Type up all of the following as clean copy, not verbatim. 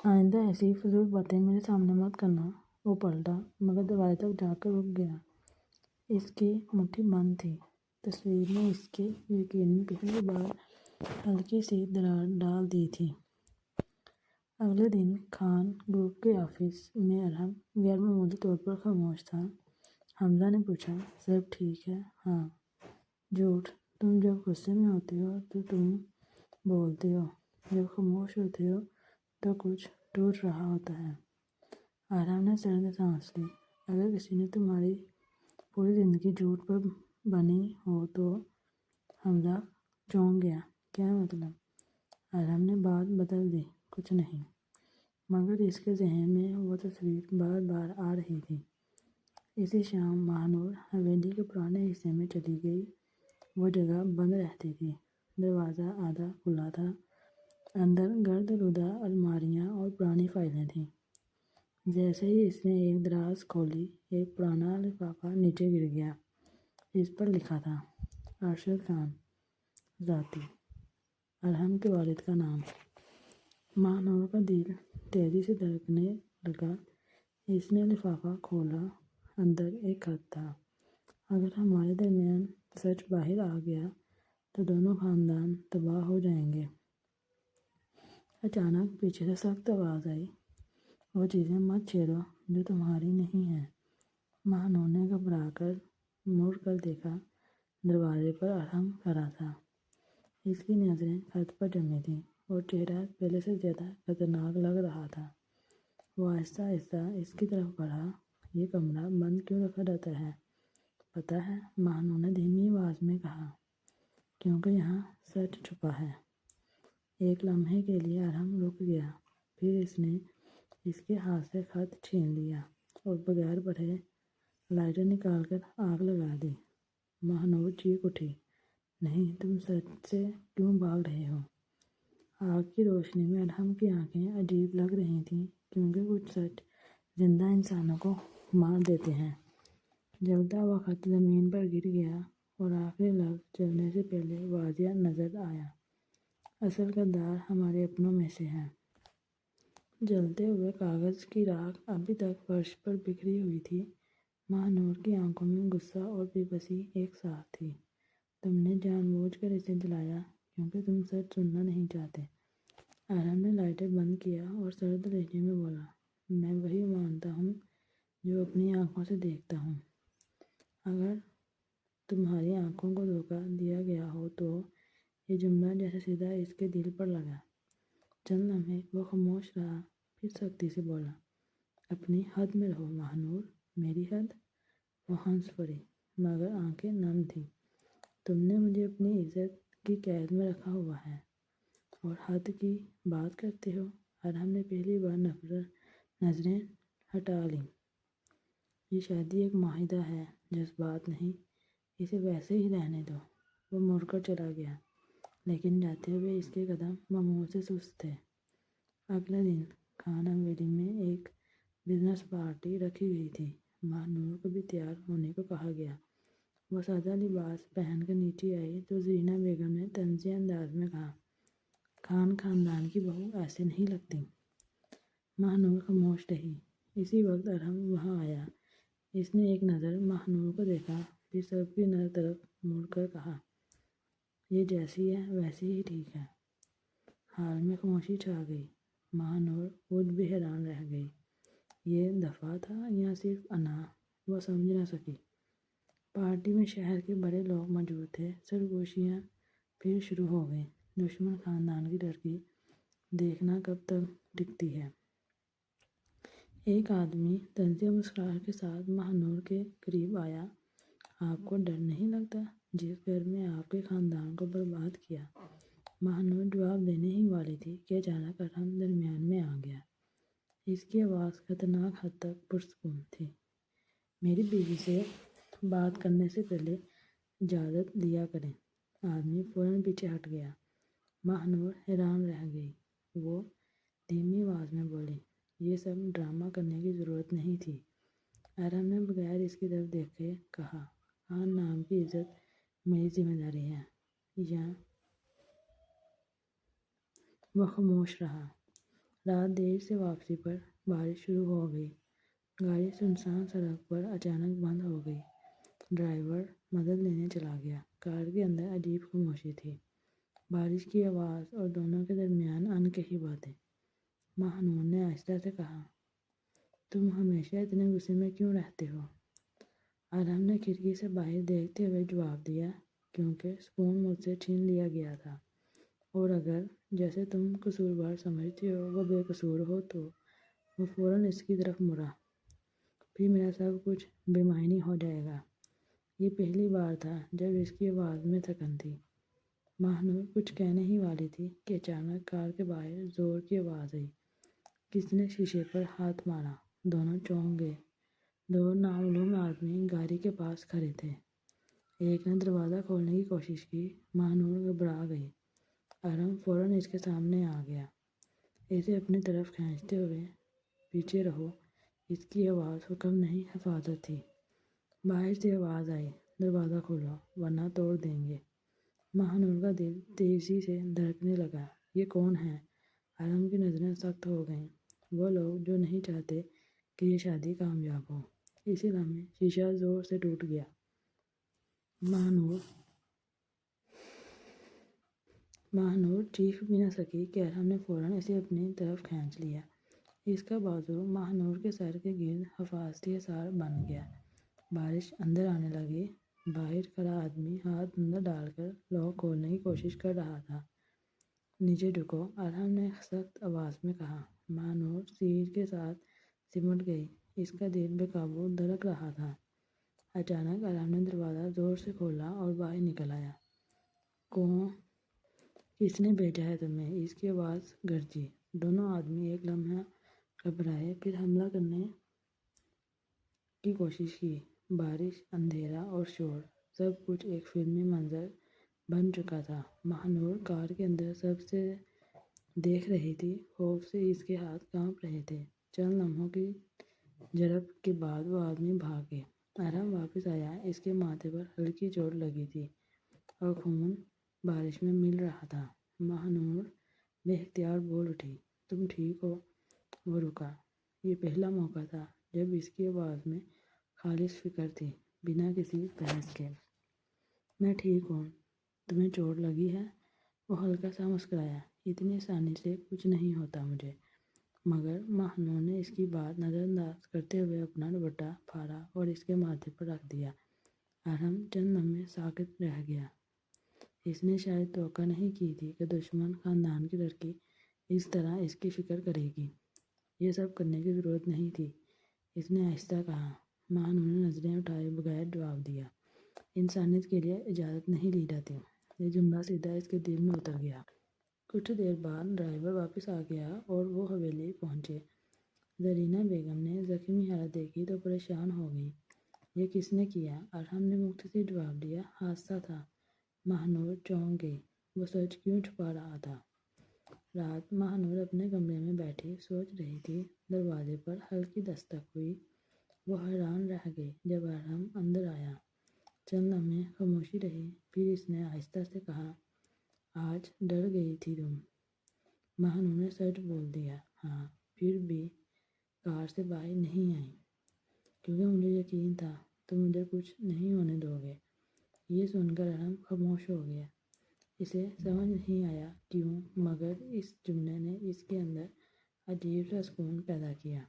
آئندہ ایسی فضول باتیں میرے سامنے مت کرنا۔ وہ پلٹا مگر دروازے تک جا کر رک گیا۔ اس کی مٹھی بند تھی۔ تصویر نے اس کے یقین میں پہلی بار ہلکی سی دراڑ ڈال دی تھی۔ اگلے دن خان گروپ کے آفس میں ارحم غیر معمولی طور پر خاموش تھا۔ حمزہ نے پوچھا، سب ٹھیک ہے؟ ہاں۔ جھوٹ؟ تم جب غصے میں ہوتے ہو تو تم بولتے ہو، جب خاموش ہوتے ہو تو کچھ ٹوٹ رہا ہوتا ہے۔ ارحم نے سرد سانس لی۔ اگر کسی نے تمہاری پوری زندگی جھوٹ پر بنی ہو تو؟ حمزہ چونک گیا۔ کیا مطلب؟ ارحم نے بات بدل دی۔ کچھ نہیں، مگر اس کے ذہن میں وہ تصویر بار بار آ رہی تھی۔ اسی شام ماہ نور حویلی کے پرانے حصے میں چلی گئی۔ وہ جگہ بند رہتی تھی۔ دروازہ آدھا کھلا تھا۔ اندر گرد رودہ الماریاں اور پرانی فائلیں تھیں۔ جیسے ہی اس نے ایک دراز کھولی، ایک پرانا لفافہ نیچے گر گیا۔ اس پر لکھا تھا، ارشد خان، ذاتی، ارحم کے والد کا نام۔ ماہ نور کا دل تیزی سے دھڑکنے لگا۔ اس نے لفافہ کھولا۔ اندر ایک خط تھا۔ اگر ہمارے درمیان سچ باہر آ گیا تو دونوں خاندان تباہ ہو جائیں گے۔ اچانک پیچھے سے سخت آواز آئی، وہ چیزیں مت چھیڑو جو تمہاری نہیں ہیں۔ ماہ نور نے گھبرا کر مڑ کر دیکھا۔ دروازے پر ارحم کھڑا تھا۔ اس کی نظریں خط پر جمی تھیں اور چہرہ پہلے سے زیادہ خطرناک لگ رہا تھا۔ وہ آہستہ آہستہ اس کی طرف بڑھا۔ یہ کمرہ بند کیوں رکھا جاتا ہے پتہ ہے؟ ماہ نور نے دھیمی آواز میں کہا۔ کیونکہ یہاں سچ چھپا ہے۔ ایک لمحے کے لیے ارحم رک گیا۔ پھر اس نے اس کے ہاتھ سے خط چھین لیا اور بغیر پڑھے لائٹر نکال کر آگ لگا دی۔ ماہ نور چیخ اٹھی، نہیں، تم سچ سے کیوں بھاگ رہے ہو؟ آگ کی روشنی میں ارحم کی آنکھیں عجیب لگ رہی تھیں، کیونکہ کچھ سچ زندہ انسانوں کو مار دیتے ہیں۔ جلتا ہوا خط زمین پر گر گیا اور آخری لفظ چلنے سے پہلے واضح نظر آیا، اصل غدار ہمارے اپنوں میں سے ہے۔ جلتے ہوئے کاغذ کی راکھ ابھی تک فرش پر بکھری ہوئی تھی۔ ماہ نور کی آنکھوں میں غصہ اور بے بسی ایک ساتھ تھی۔ تم نے جان بوجھ کر اسے جلایا کیونکہ تم سچ سننا نہیں چاہتے۔ ارحم نے لائٹر بند کیا اور سرد لہجے میں بولا، میں وہی مانتا ہوں جو اپنی آنکھوں سے دیکھتا ہوں۔ اگر تمہاری آنکھوں کو دھوکہ دیا گیا ہو تو؟ یہ جملہ جیسے سیدھا اس کے دل پر لگا۔ چند لمحے وہ خاموش رہا، پھر سختی سے بولا، اپنی حد میں رہو ماہ نور۔ میری حد؟ وہ ہنس پڑی، مگر آنکھیں نم تھیں۔ تم نے مجھے اپنی عزت کی قید میں رکھا ہوا ہے اور حد کی بات کرتے ہو؟ ارحم نے پہلی بار نفرت نظریں ہٹا لیں۔ یہ شادی ایک معاہدہ ہے، جذبات نہیں۔ اسے ویسے ہی رہنے دو۔ وہ مڑ کر چلا گیا، لیکن جاتے ہوئے اس کے قدم معمول سے سست تھے۔ اگلے دن خان حویلی میں ایک بزنس پارٹی رکھی گئی تھی۔ ماہ نور کو بھی تیار ہونے کو کہا گیا۔ وہ سادہ لباس پہن کر نیچے آئی تو زرینہ بیگم نے طنزی انداز میں کہا، خان خاندان کی بہو ایسے نہیں لگتی۔ ماہ نور خاموش رہی۔ اسی وقت ارحم وہاں آیا۔ اس نے ایک نظر ماہ نور کو دیکھا، پھر سب کی طرف مڑ کر کہا، یہ جیسی ہے ویسی ہی ٹھیک ہے۔ حال میں خاموشی چھا گئی۔ ماہ نور خود بھی حیران رہ گئی۔ یہ دفاع تھا یا صرف انا؟ وہ سمجھ نہ سکی۔ پارٹی میں شہر کے بڑے لوگ موجود تھے۔ سرگوشیاں پھر شروع ہو گئیں۔ دشمن خاندان کی لڑکی دیکھنا کب تک ٹکتی ہے؟ ایک آدمی طنزیہ مسکراہٹ کے ساتھ ماہ نور کے قریب آیا، آپ کو ڈر نہیں لگتا جس گھر میں آپ کے خاندان کو برباد کیا؟ ماہ نور جواب دینے ہی والی تھی کہ اچانک ارحم درمیان میں آ گیا۔ اس کی آواز خطرناک حد تک پرسکون تھی۔ میری بیوی سے بات کرنے سے پہلے اجازت دیا کریں۔ آدمی فوراً پیچھے ہٹ گیا۔ ماہ نور حیران رہ گئی۔ وہ دھیمی آواز میں بولی، یہ سب ڈرامہ کرنے کی ضرورت نہیں تھی۔ ارحم نے بغیر اس کی طرف دیکھے کہا، خان نام کی عزت میری ذمہ داری ہے۔ یا وہ خاموش رہا۔ رات دیر سے واپسی پر بارش شروع ہو گئی۔ گاڑی سنسان سڑک پر اچانک بند ہو گئی۔ ڈرائیور مدد لینے چلا گیا۔ کار کے اندر عجیب خاموشی تھی، بارش کی آواز اور دونوں کے درمیان انکہی باتیں۔ ماہنور نے آہستہ سے کہا، تم ہمیشہ اتنے غصے میں کیوں رہتے ہو؟ ارحم نے کھڑکی سے باہر دیکھتے ہوئے جواب دیا، کیونکہ سکون مجھ سے چھین لیا گیا تھا، اور اگر جسے تم قصوروار سمجھتے ہو وہ بے قصور ہو تو وہ فوراً اس کی طرف مڑا، پھر میرا سب کچھ بے معنی ہو جائے گا۔ یہ پہلی بار تھا جب اس کی آواز میں تھکن تھی۔ ماہنور کچھ کہنے ہی والی تھی کہ اچانک کار کے باہر زور کی آواز آئی۔ کسی نے شیشے پر ہاتھ مارا۔ دونوں چونک گئے۔ دو نامعلوم آدمی گاڑی کے پاس کھڑے تھے۔ ایک نے دروازہ کھولنے کی کوشش کی۔ ماہنور گھبرا گئی۔ ارحم فوراً اس کے سامنے آ گیا، اسے اپنی طرف کھینچتے ہوئے، پیچھے رہو۔ اس کی آواز حکم نہیں، حفاظت تھی۔ باہر سے آواز آئی، دروازہ کھولو ورنہ توڑ دیں گے۔ ماہنور کا دل تیزی سے دھڑکنے لگا۔ یہ کون ہے؟ ارحم کی نظریں سخت ہو گئیں۔ وہ لوگ جو نہیں چاہتے کہ یہ شادی کامیاب ہو۔ اسی لمحے شیشہ زور سے ٹوٹ گیا۔ ماہنور چیخ بھی نہ سکی کہ ارحم نے فوراً اسے اپنی طرف کھینچ لیا۔ اس کا بازو ماہنور کے سر کے گرد حفاظتی حصار بن گیا۔ بارش اندر آنے لگی۔ باہر کھڑا آدمی ہاتھ اندر ڈال کر لاک کھولنے کی کوشش کر رہا تھا۔ نیچے جھکو، ارحم نے سخت آواز میں کہا۔ ماہنور سیڑھی کے ساتھ سمٹ گئی۔ اس کا دل بے قابو دھڑک رہا تھا۔ اچانک ارحم نے دروازہ زور سے کھولا اور باہر نکل آیا۔ کس نے بھیجا ہے تمہیں؟ اس کی آواز گرجی۔ دونوں آدمی ایک لمحہ گھبرائے، پھر حملہ کرنے کی کوشش کی۔ بارش، اندھیرا اور شور، سب کچھ ایک فلمی منظر بن چکا تھا۔ ماہنور کار کے اندر سب سے دیکھ رہی تھی۔ خوف سے اس کے ہاتھ کانپ رہے تھے۔ چند لمحوں کی جھڑپ کے بعد وہ آدمی بھاگ گئے۔ ارحم واپس آیا۔ اس کے ماتھے پر ہلکی چوٹ لگی تھی اور خون بارش میں مل رہا تھا۔ ماہنور بے اختیار بول اٹھی، تم ٹھیک ہو؟ وہ رکا۔ یہ پہلا موقع تھا جب اس کی آواز میں خالص فکر تھی، بنا کسی بحث کے۔ میں ٹھیک ہوں۔ تمہیں چوٹ لگی ہے؟ وہ ہلکا سا مسکرایا، اتنی آسانی سے کچھ نہیں ہوتا مجھے۔ مگر ماہنور نے اس کی بات نظر انداز کرتے ہوئے اپنا دوپٹہ پھاڑا اور اس کے ماتھے پر رکھ دیا۔ ارحم چند لمحے ساکت رہ گیا۔ اس نے شاید توقع نہیں کی تھی کہ دشمن خاندان کی لڑکی اس طرح اس کی فکر کرے گی۔ یہ سب کرنے کی ضرورت نہیں تھی، اس نے آہستہ کہا۔ ماہنور نے نظریں اٹھائے بغیر جواب دیا۔ انسانیت کے لیے اجازت نہیں لی جاتی۔ یہ جملہ سیدھا اس کے دل میں اتر گیا۔ کچھ دیر بعد ڈرائیور واپس آ گیا اور وہ حویلی پہنچے۔ زرینہ بیگم نے زخمی حالت دیکھی تو پریشان ہو گئی۔ یہ کس نے کیا؟ ارحم نے مختصر جواب دیا، حادثہ تھا۔ ماہنور چونک گئی۔ وہ سچ کیوں چھپا رہا تھا؟ رات ماہنور اپنے کمرے میں بیٹھی سوچ رہی تھی۔ دروازے پر ہلکی دستک ہوئی۔ وہ حیران رہ گئی جب ارحم اندر آیا۔ چند لمحے خاموشی رہی، پھر اس نے آہستہ سے کہا، آج ڈر گئی تھی تم؟ ماہنور نے سچ بول دیا، ہاں۔ پھر بھی کار سے باہر نہیں آئی، کیونکہ مجھے یقین تھا تم مجھے کچھ نہیں ہونے دو گے۔ یہ سن کر ارحم خاموش ہو گیا۔ اسے سمجھ نہیں آیا کیوں، مگر اس جملے نے اس کے اندر عجیب سا سکون پیدا کیا۔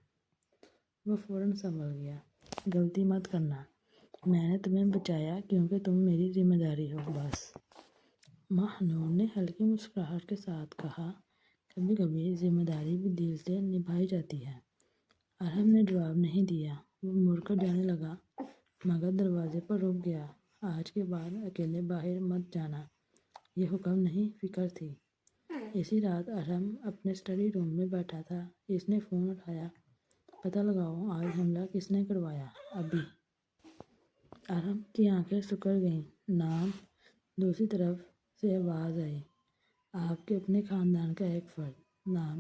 وہ فوراً سنبھل گیا۔ غلطی مت کرنا، میں نے تمہیں بچایا کیونکہ تم میری ذمہ داری ہو، بس۔ ماہنور نے ہلکی مسکراہٹ کے ساتھ کہا، کبھی کبھی ذمہ داری بھی دل سے نبھائی جاتی ہے۔ ارحم نے جواب نہیں دیا۔ وہ مڑ کر جانے لگا، مگر دروازے پر رک گیا۔ آج کے بعد اکیلے باہر مت جانا، یہ حکم نہیں، فکر تھی۔ اسی رات ارحم اپنے اسٹڈی روم میں بیٹھا تھا۔ اس نے فون اٹھایا، پتہ لگاؤ آج حملہ کس نے کروایا، ابھی۔ ارحم کی آنکھیں سکڑ گئیں۔ نام؟ دوسری طرف سے آواز آئی، آپ کے اپنے خاندان کا ایک فرد۔ نام؟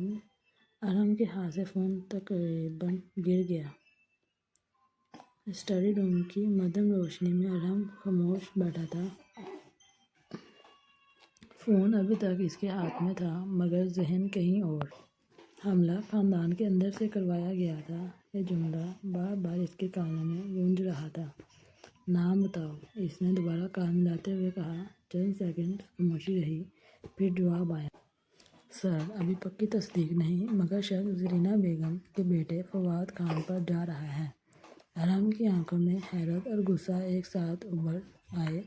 ارحم کے ہاتھ سے فون تقریباً گر گیا۔ اسٹڈی روم کی مدھم روشنی میں ارحم خاموش بیٹھا تھا۔ فون ابھی تک اس کے ہاتھ میں تھا، مگر ذہن کہیں اور۔ حملہ خاندان کے اندر سے کروایا گیا تھا۔ یہ جملہ بار بار اس کے کانوں میں گونج رہا تھا۔ نام بتاؤ، اس نے دوبارہ کان ملاتے ہوئے کہا۔ چند سیکنڈ خاموشی رہی، پھر جواب آیا۔ سر، ابھی پکی تصدیق نہیں، مگر شک زرینہ بیگم کے بیٹے فواد خان پر جا رہا ہے۔ ارحم کی آنکھوں میں حیرت اور غصہ ایک ساتھ ابھر آئے۔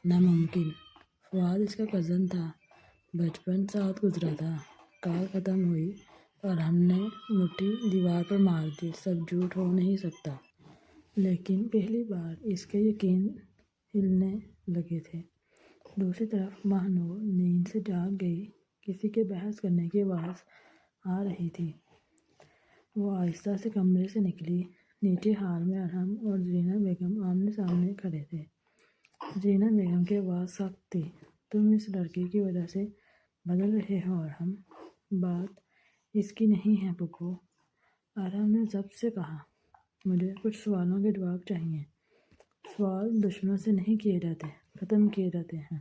ناممکن! فواد اس کا کزن تھا، بچپن ساتھ گزرا تھا۔ کال ختم ہوئی تو ارحم نے مٹھی دیوار پر مار دی۔ سب جھوٹ ہو نہیں سکتا۔ لیکن پہلی بار اس کے یقین ہلنے لگے تھے۔ دوسری طرف ماہ نور نیند سے جاگ گئی۔ کسی کے بحث کرنے کی آواز آ رہی تھی۔ وہ آہستہ سے کمرے سے نکلی۔ نیچے ہال میں ارحم اور زرینہ بیگم آمنے سامنے کھڑے تھے۔ زرینہ بیگم کی آواز سخت تھی۔ تم اس لڑکی کی وجہ سے بدل رہے ہو ارحم۔ بات اس کی نہیں ہے پھوپھو، ارحم نے ضبط سے کہا۔ مجھے کچھ سوالوں کے جواب چاہیے۔ سوال دشمنوں سے نہیں کیے جاتے، ختم کیے جاتے ہیں۔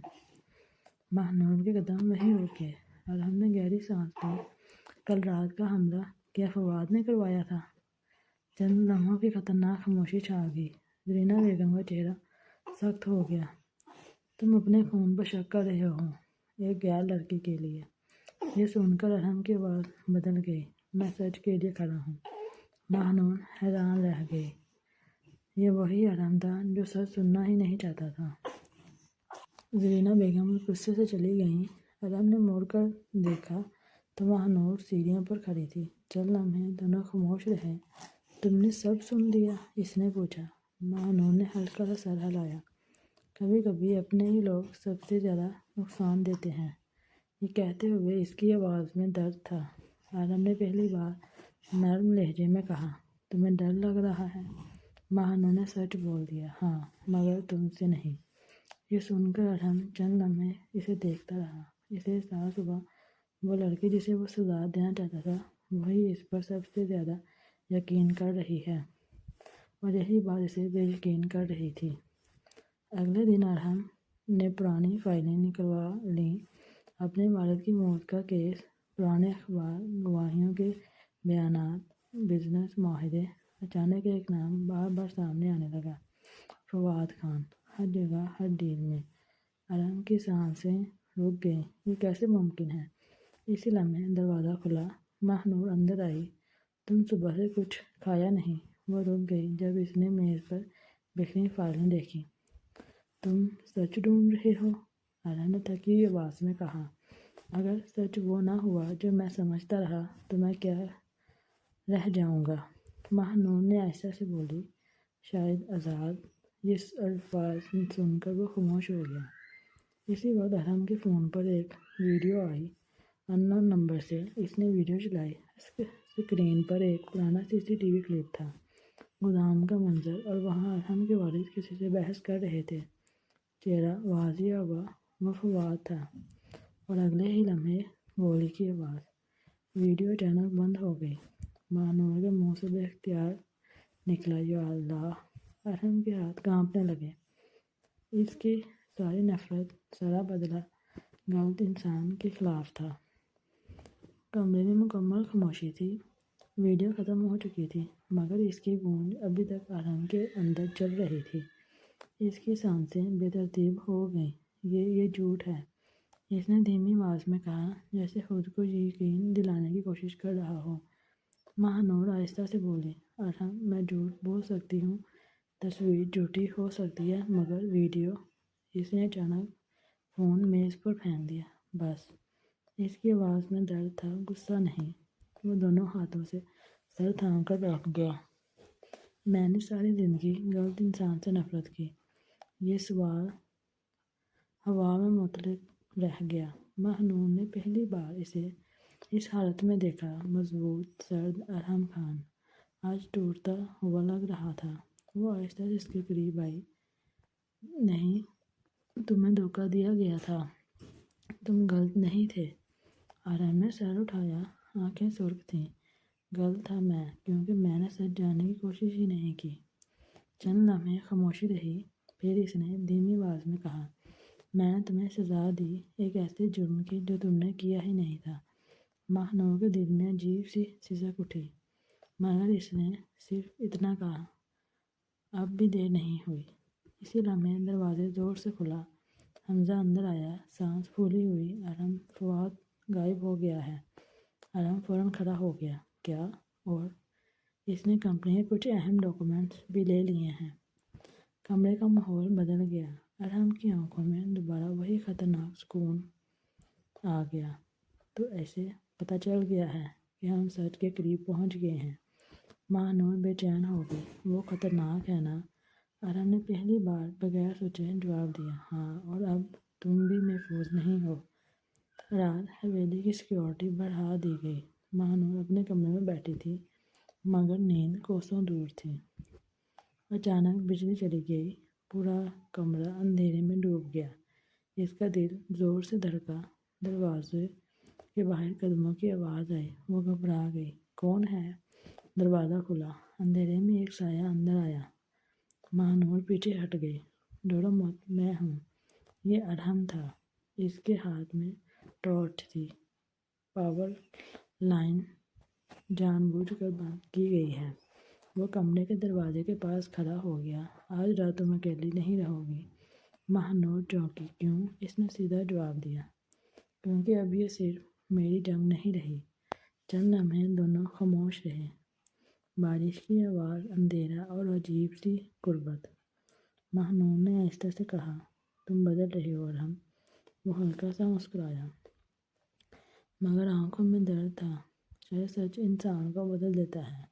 ماہ نور کے قدم وہیں رک گئے۔ ارحم نے گہری سانس لی۔ کل رات کا حملہ کیا فواد نے کروایا تھا؟ چند لمحوں کی خطرناک خاموشی چھا گئی۔ زرینہ بیگم کا چہرہ سخت ہو گیا۔ تم اپنے خون پر شک کر رہے ہو، ایک غیر لڑکی کے لیے۔ یہ سن کر ارحم کی آواز بدل گئی۔ میں سچ کے لیے کھڑا ہوں۔ ماہ نور حیران رہ گئی۔ یہ وہی ارحم تھا جو سچ سننا ہی نہیں چاہتا تھا۔ زرینہ بیگم غصے سے چلی گئیں۔ ارحم نے مڑ کر دیکھا تو ماہ نور سیڑھیوں پر کھڑی تھی۔ چند لمحے دونوں خاموش رہے۔ تم نے سب سن لیا؟ اس نے پوچھا۔ ماہ نور نے ہلکا سا سر ہلایا۔ کبھی کبھی اپنے ہی لوگ سب سے زیادہ نقصان دیتے ہیں۔ یہ کہتے ہوئے اس کی آواز میں درد تھا۔ ارحم نے پہلی بار نرم لہجے میں کہا۔ تمہیں ڈر لگ رہا ہے؟ ماہ نور نے سچ بول دیا۔ ہاں، مگر تم سے نہیں۔ یہ سن کر ارحم چند لمحے اسے دیکھتا رہا۔ اسے احساس ہوا وہ لڑکی جسے وہ سزا دینا چاہتا تھا، وہی اس پر سب سے زیادہ یقین کر رہی ہے، اور یہی بات اسے بے یقین کر رہی تھی۔ اگلے دن ارحم نے پرانی فائلیں نکلوا لیں۔ اپنے والد کی موت کا کیس، پرانے اخبار، گواہیوں کے بیانات، بزنس معاہدے۔ اچانک ایک نام بار بار سامنے آنے لگا۔ فواد خان، ہر جگہ، ہر ڈیل میں۔ ارحم کی سانسیں رک گئیں۔ یہ کیسے ممکن ہے؟ اسی لمحے دروازہ کھلا۔ ماہ نور اندر آئی۔ تم صبح سے کچھ کھایا نہیں؟ وہ رک گئی جب اس نے میز پر بکھری فائلیں دیکھی۔ تم سچ ڈھونڈ رہے ہو؟ ارحم نے تھکی ہوئی آواز میں کہا۔ اگر سچ وہ نہ ہوا جو میں سمجھتا رہا تو میں کیا رہ جاؤں گا؟ ماہ نور نے آہستہ سے بولی۔ شاید آزاد۔ یہ الفاظ سن کر وہ خاموش ہو گیا۔ اسی وقت ارحم کے فون پر ایک ویڈیو آئی، ان نون نمبر سے۔ اس نے ویڈیو چلائی۔ اسکرین پر ایک پرانا CCTV کلپ تھا، گودام کا منظر، اور وہاں ارحم کے والد کسی سے بحث کر رہے تھے۔ چہرہ واضح ہوا، وہ فواد تھا، اور اگلے ہی لمحے گولی کی آواز۔ ویڈیو اچانک بند ہو گئی۔ ماہ نور کے منہ سے بے اختیار نکلا، یا اللہ! ارحم کے ہاتھ کانپنے لگے۔ اس کی ساری نفرت، سارا بدلہ غلط انسان کے خلاف تھا۔ کمرے میں مکمل خاموشی تھی۔ ویڈیو ختم ہو چکی تھی، مگر اس کی گونج ابھی تک ارحم کے اندر چل رہی تھی۔ اس کی سانسیں بے ترتیب ہو گئیں۔ یہ جھوٹ ہے، اس نے دھیمی آواز میں کہا، جیسے خود کو یقین دلانے کی کوشش کر رہا ہو۔ ماہ نور آہستہ سے بولی۔ ارحم، میں جھوٹ بول سکتی ہوں، تصویر جھوٹی ہو سکتی ہے، مگر ویڈیو… اس نے اچانک فون میز پر پھینک دیا۔ بس۔ اس کی آواز میں درد تھا، غصہ نہیں۔ وہ دونوں ہاتھوں سے سر تھام کر بیٹھ گیا۔ میں نے ساری زندگی غلط انسان سے نفرت کی۔ یہ سوال ہوا میں معلق رہ گیا۔ ماہ نور نے پہلی بار اسے اس حالت میں دیکھا۔ مضبوط، سرد ارحم خان آج ٹوٹتا ہوا لگ رہا تھا۔ وہ آہستہ سے اس کے قریب آئی۔ نہیں، تمہیں دھوکہ دیا گیا تھا، تم غلط نہیں تھے۔ ارحم نے سر اٹھایا، آنکھیں سرخ تھیں۔ غلط تھا میں، کیونکہ میں نے سچ جاننے کی کوشش ہی نہیں کی۔ چند لمحے خاموشی رہی، پھر اس نے دھیمی آواز میں کہا، میں نے تمہیں سزا دی، ایک ایسے جرم کی جو تم نے کیا ہی نہیں تھا۔ ماہنور کے دل میں عجیب سی سسک اٹھی، مگر اس نے صرف اتنا کہا، اب بھی دیر نہیں ہوئی۔ اسی لمحے دروازے زور سے کھلا، حمزہ اندر آیا، سانس پھولی ہوئی۔ ارحم، فواد غائب ہو گیا ہے۔ ارحم فوراً کھڑا ہو گیا۔ کیا؟ اور اس نے کمپنی کے کچھ اہم ڈاکومنٹس بھی لے لیے ہیں۔ کمرے کا ماحول بدل گیا۔ ارحم کی آنکھوں میں دوبارہ وہی خطرناک سکون آ گیا۔ تو ایسے پتہ چل گیا ہے کہ ہم سچ کے قریب پہنچ گئے ہیں۔ ماہنور بے چین ہو گئی۔ وہ خطرناک ہے نا؟ ارحم نے پہلی بار بغیر سوچے جواب دیا۔ ہاں، اور اب تم بھی محفوظ نہیں ہو۔ رات حویلی کی سیکیورٹی بڑھا دی گئی۔ ماہنور اپنے کمرے میں بیٹھی تھی، مگر نیند کوسوں دور تھی۔ اچانک بجلی چلی گئی۔ پورا کمرہ اندھیرے میں ڈوب گیا۔ اس کا دل زور سے دھڑکا۔ دروازے کے باہر قدموں کی آواز آئی۔ وہ گھبرا گئی۔ کون ہے؟ دروازہ کھلا۔ اندھیرے میں ایک سایہ اندر آیا۔ ماہنور پیچھے ہٹ گئی۔ ڈرو مت، میں ہوں۔ یہ ارحم تھا۔ اس کے ہاتھ میں ٹارچ تھی۔ پاور لائن جان بوجھ کر بند کی گئی ہے۔ وہ کمرے کے دروازے کے پاس کھڑا ہو گیا۔ آج رات تم اکیلی نہیں رہو گی۔ ماہنور چونکی۔ کیوں؟ اس نے سیدھا جواب دیا۔ کیونکہ اب یہ صرف میری جنگ نہیں رہی۔ چند لمحے دونوں خاموش رہے۔ بارش کی آواز، اندھیرا اور عجیب سی غربت۔ ماہنور نے آہستہ سے کہا، تم بدل رہی ہو ارحم۔ وہ ہلکا سا مسکرایا، مگر آنکھوں میں درد تھا۔ شاید سچ انسان کو بدل دیتا ہے۔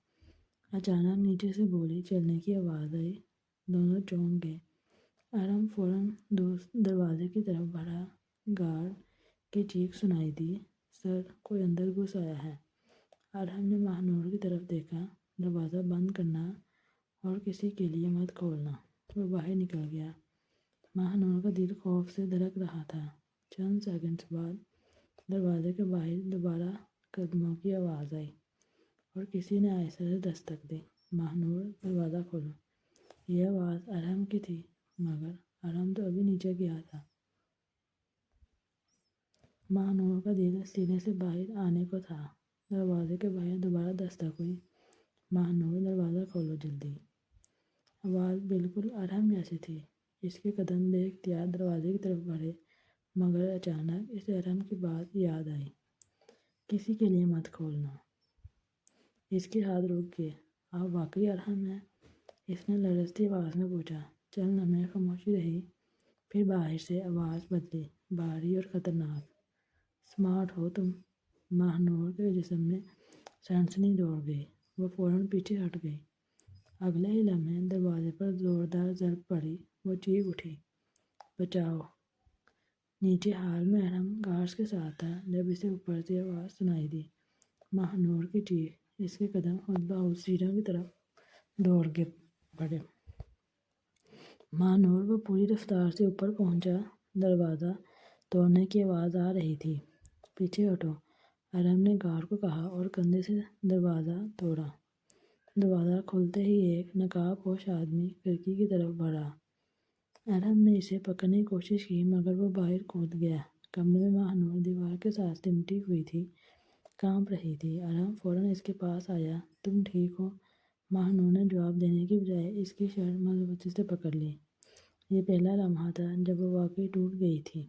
اچانک نیچے سے گولی چلنے کی آواز آئی۔ دونوں چونک گئے۔ ارحم فوراً دروازے کی طرف بڑھا۔ گارڈ کی چیخ سنائی دی، سر، کوئی اندر گھس آیا ہے۔ ارحم نے ماہنور کی طرف دیکھا۔ دروازہ بند کرنا اور کسی کے لیے مت کھولنا۔ وہ باہر نکل گیا۔ ماہنور کا دل خوف سے دھڑک رہا تھا۔ چند سیکنڈز بعد دروازے کے باہر دوبارہ قدموں کی آواز آئی اور کسی نے آہستہ سے دستک دی۔ ماہنور، دروازہ کھولو۔ یہ آواز ارحم کی تھی، مگر ارحم تو ابھی نیچے گیا تھا۔ ماہنور کا دل سینے سے باہر آنے کو تھا۔ دروازے کے باہر دوبارہ دستک ہوئی۔ ماہنور، دروازہ کھولو جلدی۔ آواز بالکل ارحم جیسی تھی۔ اس کے قدم بے اختیار دروازے کی طرف بڑھے، مگر اچانک اسے ارحم کی بات یاد آئی، کسی کے لیے مت کھولنا۔ اس کے ہاتھ رک گئے۔ آپ واقعی ارحم ہیں؟ اس نے لرزتی آواز میں پوچھا۔ چند لمحے خاموشی رہی، پھر باہر سے آواز بدلی، بھاری اور خطرناک۔ اسمارٹ ہو تم۔ ماہنور کے جسم میں سنسنی دوڑ گئی۔ وہ فوراً پیچھے ہٹ گئی۔ اگلے ہی لمحے دروازے پر زوردار ضرب پڑی۔ وہ چیخ اٹھی، بچاؤ! نیچے ہال میں ارحم گارڈز کے ساتھ تھا۔ جب اسے اوپر سے آواز سنائی دی، ماہنور کی چیخ، اس کے قدم خود بخود سیڑھیوں کی طرف دوڑ کے پڑے۔ ماہنور، وہ پوری رفتار سے اوپر پہنچا۔ دروازہ توڑنے کی آواز آ رہی تھی۔ پیچھے ہٹو، ارحم نے گارڈ کو کہا اور کندھے سے دروازہ توڑا۔ دروازہ کھلتے ہی ایک نقاب پوش آدمی کھڑکی کی طرف بڑھا۔ ارحم نے اسے پکڑنے کی کوشش کی، مگر وہ باہر کود گیا۔ کمرے میں ماہنور دیوار کے ساتھ سمٹی ہوئی تھی، کانپ رہی تھی۔ ارحم فوراً اس کے پاس آیا۔ تم ٹھیک ہو؟ ماہنور نے جواب دینے کی بجائے اس کی شرٹ مضبوطی سے پکڑ لی۔ یہ پہلا لمحہ تھا جب وہ واقعی ٹوٹ گئی تھی۔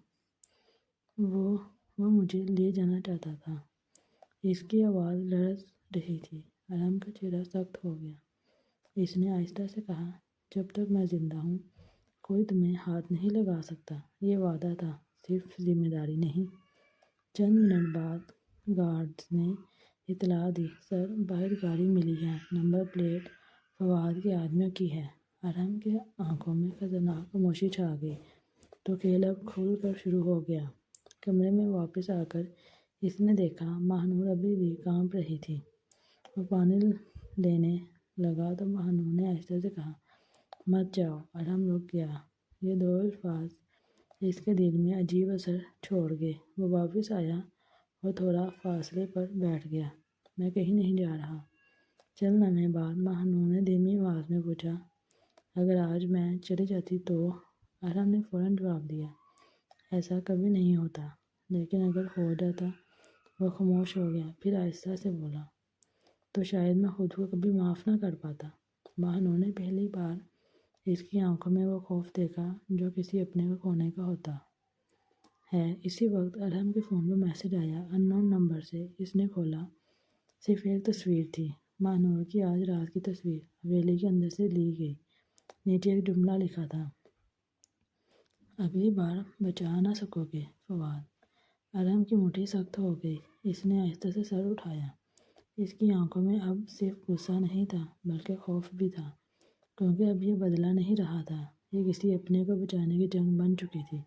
وہ مجھے لے جانا چاہتا تھا۔ اس کی آواز لرز رہی تھی۔ ارحم کا چہرہ سخت ہو گیا۔ اس نے آہستہ سے کہا، جب تک میں زندہ ہوں، کوئی تمہیں ہاتھ نہیں لگا سکتا۔ یہ وعدہ تھا، صرف ذمہ داری نہیں۔ چند منٹ بعد گارڈز نے اطلاع دی، سر، باہر گاڑی ملی ہے، نمبر پلیٹ فواد کے آدمیوں کی ہے۔ ارحم کے آنکھوں میں خطرناک خاموشی چھا گئی۔ تو کھیل اب کھل کر شروع ہو گیا۔ کمرے میں واپس آ کر اس نے دیکھا ماہنور ابھی بھی کانپ رہی تھی۔ وہ پانی لینے لگا تو ماہنور نے آہستہ سے کہا، مت جاؤ۔ ارحم رک گیا۔ یہ دو الفاظ اس کے دل میں عجیب اثر چھوڑ گئے۔ وہ واپس آیا اور تھوڑا فاصلے پر بیٹھ گیا۔ میں کہیں نہیں جا رہا۔ چند لمحے بعد ماہنور نے دھیمی آواز میں پوچھا، اگر آج میں چلی جاتی تو؟ ارحم نے فوراً جواب دیا، ایسا کبھی نہیں ہوتا، لیکن اگر ہو جاتا؟ وہ خاموش ہو گیا، پھر آہستہ سے بولا، تو شاید میں خود کو کبھی معاف نہ کر پاتا۔ ماہنور نے پہلی بار اس کی آنکھوں میں وہ خوف دیکھا جو کسی اپنے کو کھونے کا ہوتا ہے۔ اسی وقت ارحم کے فون پر میسج آیا، ان نون نمبر سے۔ اس نے کھولا، صرف ایک تصویر تھی، ماہنور کی آج رات کی تصویر، حویلی کے اندر سے لی گئی۔ نیچے ایک جملہ لکھا تھا، اگلی بار بچا نہ سکو گے فواد۔ ارحم کی مٹھی سخت ہو گئی، اس نے آہستہ سے سر اٹھایا۔ اس کی آنکھوں میں اب صرف غصہ نہیں تھا بلکہ خوف بھی تھا، کیونکہ اب یہ بدلہ نہیں رہا تھا، یہ کسی اپنے کو بچانے کی جنگ بن چکی تھی۔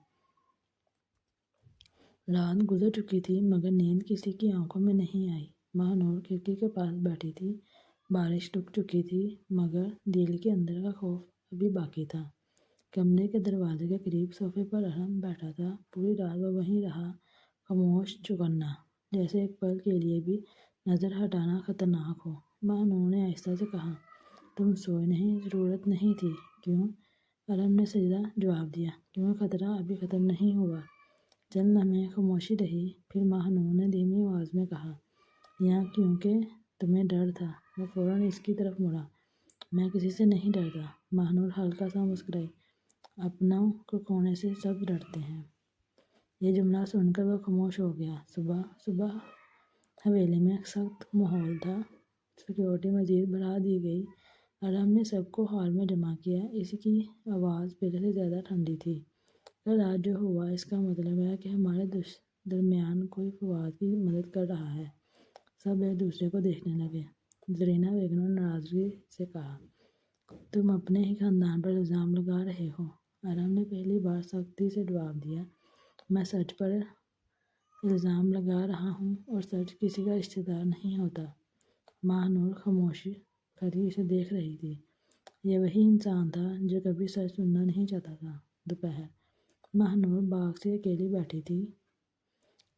رات گزر چکی تھی مگر نیند کسی کی آنکھوں میں نہیں آئی۔ ماہنور کھڑکی کے پاس بیٹھی تھی، بارش رک چکی تھی مگر دل کے اندر کا خوف ابھی باقی تھا۔ کمرے کے دروازے کے قریب صوفے پر ارحم بیٹھا تھا، پوری رات وہ وہیں رہا، خاموش، چوکنا، جیسے ایک پل کے لیے بھی نظر ہٹانا خطرناک ہو۔ ماہنور نے آہستہ سے کہا، تم سوئے نہیں؟ ضرورت نہیں تھی۔ کیوں؟ ارحم نے سجدہ جواب دیا، کیونکہ خطرہ ابھی ختم نہیں ہوا۔ چند لمحے خاموشی رہی، پھر ماہنور نے دھیمی آواز میں کہا، یا کیونکہ تمہیں ڈر تھا؟ وہ فوراً اس کی طرف مڑا، میں کسی سے نہیں ڈرتا۔ ماہنور ہلکا سا مسکرائی، اپنوں کو کھونے سے سب ڈرتے ہیں۔ یہ جملہ سن کر وہ خاموش ہو گیا۔ صبح حویلی میں سخت ماحول تھا، سیکورٹی مزید بڑھا دی گئی۔ ارحم نے سب کو ہال میں جمع کیا، اس کی آواز پہلے سے زیادہ ٹھنڈی تھی۔ کل رات جو ہوا اس کا مطلب ہے کہ ہمارے درمیان کوئی فواد کی مدد کر رہا ہے۔ سب ایک دوسرے کو دیکھنے لگے۔ زرینہ بیگم نے ناراضگی سے کہا، تم اپنے ہی خاندان پر الزام لگا رہے ہو۔ ارحم نے پہلی بار سختی سے جواب دیا، میں سچ پر الزام لگا رہا ہوں اور سچ کسی کا رشتہ دار نہیں ہوتا۔ ماہنور خاموش کھڑی اسے دیکھ رہی تھی۔ یہ وہی انسان تھا جو کبھی سچ سننا نہیں چاہتا تھا۔ دوپہر، ماہنور باغ سے اکیلی بیٹھی تھی،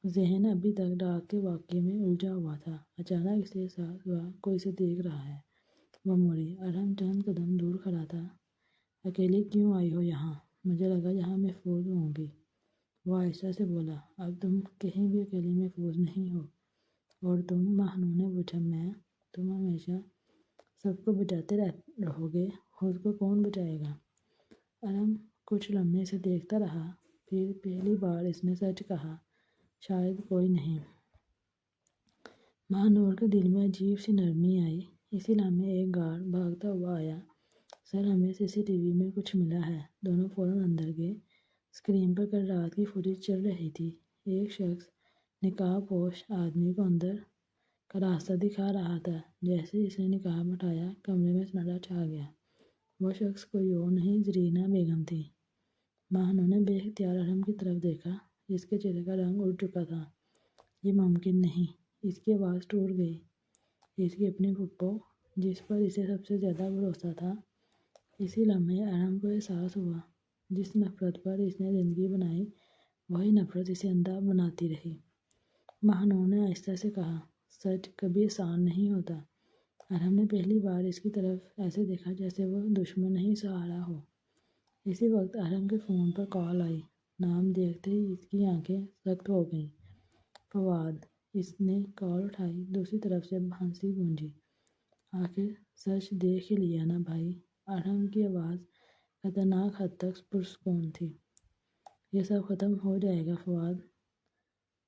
ذہن ابھی تک رات کے واقعے میں الجھا ہوا تھا۔ اچانک اسے احساس ہوا کوئی اسے دیکھ رہا ہے۔ وہ مڑی، ارحم چند قدم دور کھڑا تھا۔ اکیلی کیوں آئی ہو یہاں؟ مجھے لگا یہاں محفوظ ہوں گی۔ وہ آہستہ سے بولا، اب تم کہیں بھی اکیلی محفوظ نہیں ہو۔ اور تم؟ ماہنور نے پوچھا، میں؟ تم ہمیشہ سب کو بچاتے رہو گے، خود کو کون بچائے گا؟ ارحم کچھ لمحے اسے دیکھتا رہا، پھر پہلی بار اس نے سچ کہا، شاید کوئی نہیں۔ ماہنور کے دل میں عجیب سی نرمی آئی۔ اسی لمحے ایک گارڈ بھاگتا ہوا آیا، سر ہمیں CCTV میں کچھ ملا ہے۔ دونوں فوراً اندر گئے۔ اسکرین پر کل رات کی فوٹیج چل رہی تھی۔ ایک شخص نقاب پوش آدمی کو اندر کا راستہ دکھا رہا تھا۔ جیسے اس نے نقاب ہٹایا، کمرے میں سناٹا چھا گیا۔ وہ شخص کوئی اور نہیں، زرینہ بیگم تھی۔ ماہنور نے بے اختیار ارحم کی طرف دیکھا، جس کے چہرے کا رنگ اڑ چکا تھا۔ یہ ممکن نہیں۔ اس کی آواز ٹوٹ گئی۔ اس کی اپنی پھپھو، جس پر اسے سب سے زیادہ بھروسہ تھا۔ اسی لمحے ارحم کو احساس ہوا، جس نفرت پر اس نے زندگی بنائی، وہی نفرت اسے اندھا بناتی رہی۔ ماہنور نے آہستہ سے کہا، سچ کبھی آسان نہیں ہوتا۔ ارحم نے پہلی بار اس کی طرف ایسے دیکھا جیسے وہ دشمن نہیں، سہارا ہو۔ اسی وقت ارحم کے فون پر کال آئی۔ نام دیکھتے ہی اس کی آنکھیں سخت ہو گئیں۔ فواد۔ اس نے کال اٹھائی، دوسری طرف سے ہنسی گونجی، آخر سچ دیکھ ہی لیا نا بھائی۔ ارحم کی آواز خطرناک حد تک پرسکون تھی۔ یہ سب ختم ہو جائے گا فواد۔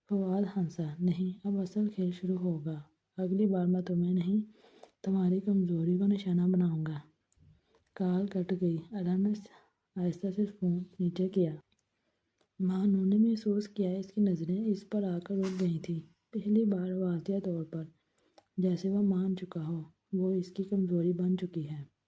فواد ہنسا، نہیں، اب اصل کھیل شروع ہوگا۔ اگلی بار میں تمہیں نہیں، تمہاری کمزوری کو نشانہ بناؤں گا۔ کال کٹ گئی۔ ارحم نے آہستہ سے فون نیچے کیا۔ ماہنور نے محسوس کیا اس کی نظریں اس پر آ کر رک گئی تھیں، پہلی بار واضح طور پر، جیسے وہ مان چکا ہو وہ اس کی کمزوری بن چکی ہے۔